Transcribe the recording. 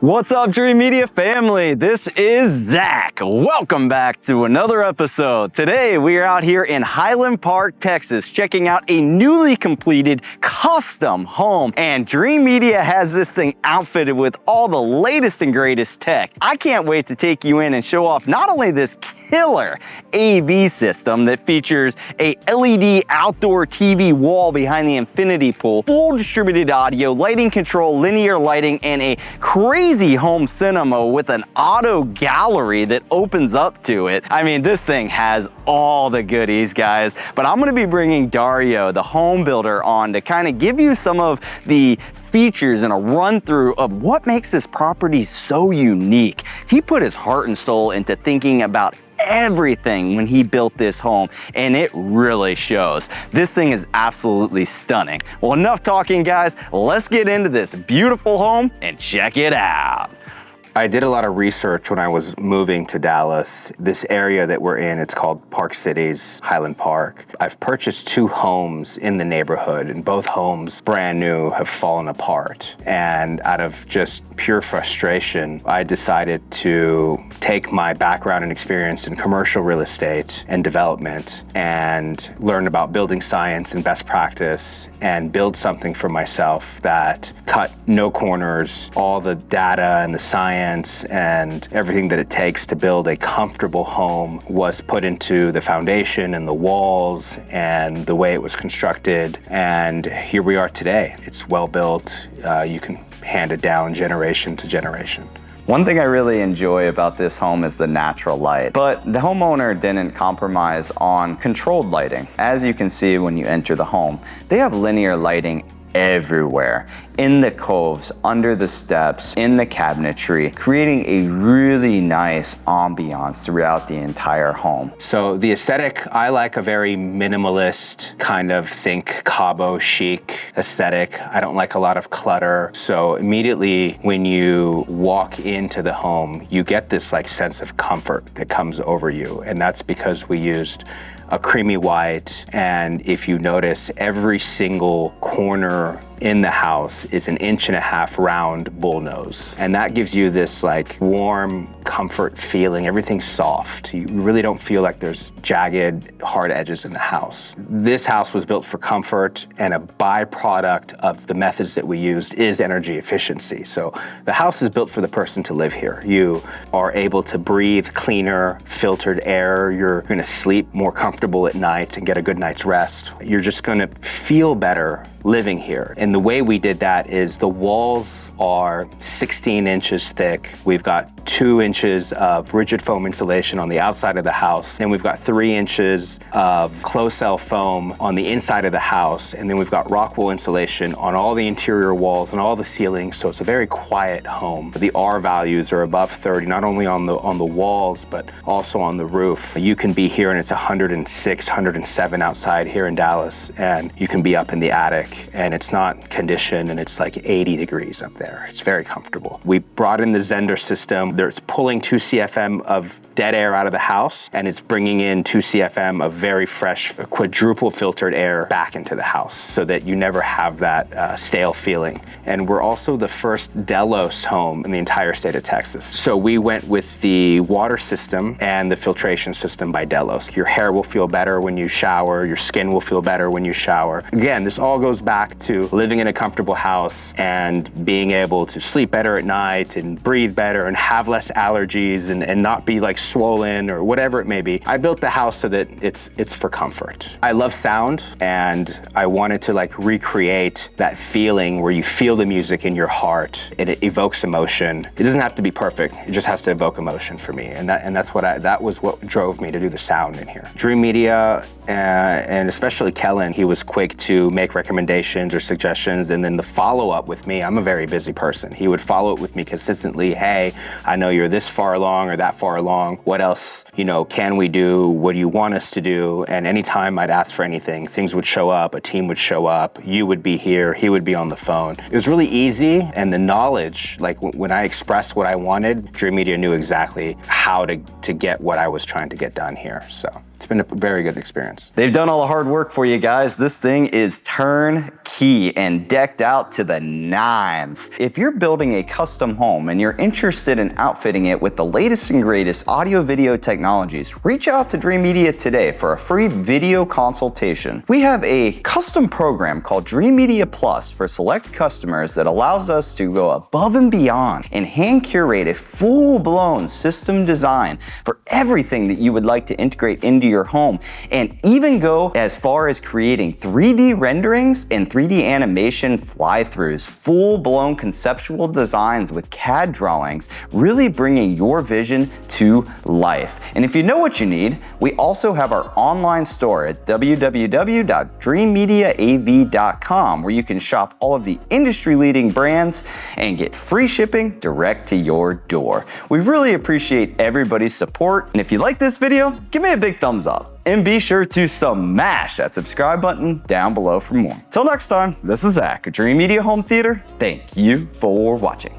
What's up, Dreamedia family? This is Zach. Welcome back to another episode. Today, we are out here in Highland Park, Texas, checking out a newly completed custom home. And Dreamedia has this thing outfitted with all the latest and greatest tech. I can't wait to take you in and show off not only this killer AV system that features a LED outdoor TV wall behind the infinity pool, full distributed audio, lighting control, linear lighting, and a crazy home cinema with an auto gallery that opens up to it. I mean, this thing has all the goodies, guys. But I'm gonna be bringing Dario, the home builder, on to kind of give you some of the features and a run through of what makes this property so unique. He put his heart and soul into thinking about everything when he built this home, and it really shows. This thing is absolutely stunning. Well, enough talking, guys. Let's get into this beautiful home and check it out. I did a lot of research when I was moving to Dallas. This area that we're in, it's called Park Cities, Highland Park. I've purchased 2 homes in the neighborhood, and both homes, brand new, have fallen apart. And out of just pure frustration, I decided to take my background and experience in commercial real estate and development and learn about building science and best practice and build something for myself that cut no corners, all the data and the science and everything that it takes to build a comfortable home was put into the foundation and the walls and the way it was constructed. And here we are today. It's well built. You can hand it down generation to generation. One thing I really enjoy about this home is the natural light, but the homeowner didn't compromise on controlled lighting. As you can see when you enter the home, they have linear lighting everywhere, in the coves, under the steps, in the cabinetry, creating a really nice ambiance throughout the entire home. So the aesthetic, I like a very minimalist kind of think Cabo chic aesthetic. I don't like a lot of clutter. So immediately when you walk into the home, you get this like sense of comfort that comes over you. And that's because we used a creamy white, and if you notice, every single corner in the house is an 1.5 inch round bullnose. And that gives you this like warm comfort feeling. Everything's soft. You really don't feel like there's jagged, hard edges in the house. This house was built for comfort, and a byproduct of the methods that we used is energy efficiency. So the house is built for the person to live here. You are able to breathe cleaner, filtered air. You're gonna sleep more comfortable at night and get a good night's rest. You're just gonna feel better living here. And the way we did that is the walls are 16 inches thick. We've got 2 inches of rigid foam insulation on the outside of the house. Then we've got 3 inches of closed-cell foam on the inside of the house. And then we've got rock wool insulation on all the interior walls and all the ceilings. So it's a very quiet home. The R values are above 30, not only on the walls, but also on the roof. You can be here and it's 106, 107 outside here in Dallas. And you can be up in the attic and it's not conditioned and it's like 80 degrees up there. It's very comfortable. We brought in the Zender system. It's pulling 2 CFM of dead air out of the house, and it's bringing in 2 CFM of very fresh, quadruple filtered air back into the house so that you never have that stale feeling. And we're also the first Delos home in the entire state of Texas. So we went with the water system and the filtration system by Delos. Your hair will feel better when you shower. Your skin will feel better when you shower. Again, this all goes back to living in a comfortable house and being able to sleep better at night and breathe better and have less allergies and not be like swollen or whatever it may be. I built the house so that it's for comfort. I love sound, and I wanted to like recreate that feeling where you feel the music in your heart and it evokes emotion. It doesn't have to be perfect. It just has to evoke emotion for me. And that was what drove me to do the sound in here. Dreamedia and especially Kellen, he was quick to make recommendations or suggestions, and then the follow-up with me, I'm a very busy person. He would follow up with me consistently. Hey, I know you're this far along or that far along. What else, can we do? What do you want us to do? And anytime I'd ask for anything, things would show up, a team would show up, you would be here, he would be on the phone. It was really easy, and the knowledge, like when I expressed what I wanted, Dreamedia knew exactly how to get what I was trying to get done here, so. It's been a very good experience. They've done all the hard work for you guys. This thing is turnkey and decked out to the nines. If you're building a custom home and you're interested in outfitting it with the latest and greatest audio video technologies, reach out to Dreamedia today for a free video consultation. We have a custom program called Dreamedia Plus for select customers that allows us to go above and beyond and hand curate a full-blown system design for everything that you would like to integrate into your home, and even go as far as creating 3D renderings and 3D animation fly-throughs, full-blown conceptual designs with CAD drawings, really bringing your vision to life. And if you know what you need, we also have our online store at www.dreammediaav.com, where you can shop all of the industry-leading brands and get free shipping direct to your door. We really appreciate everybody's support, and if you like this video, give me a big thumbs up. And be sure to smash that subscribe button down below for more. Till next time, this is Zach at Dreamedia Home Theater. Thank you for watching.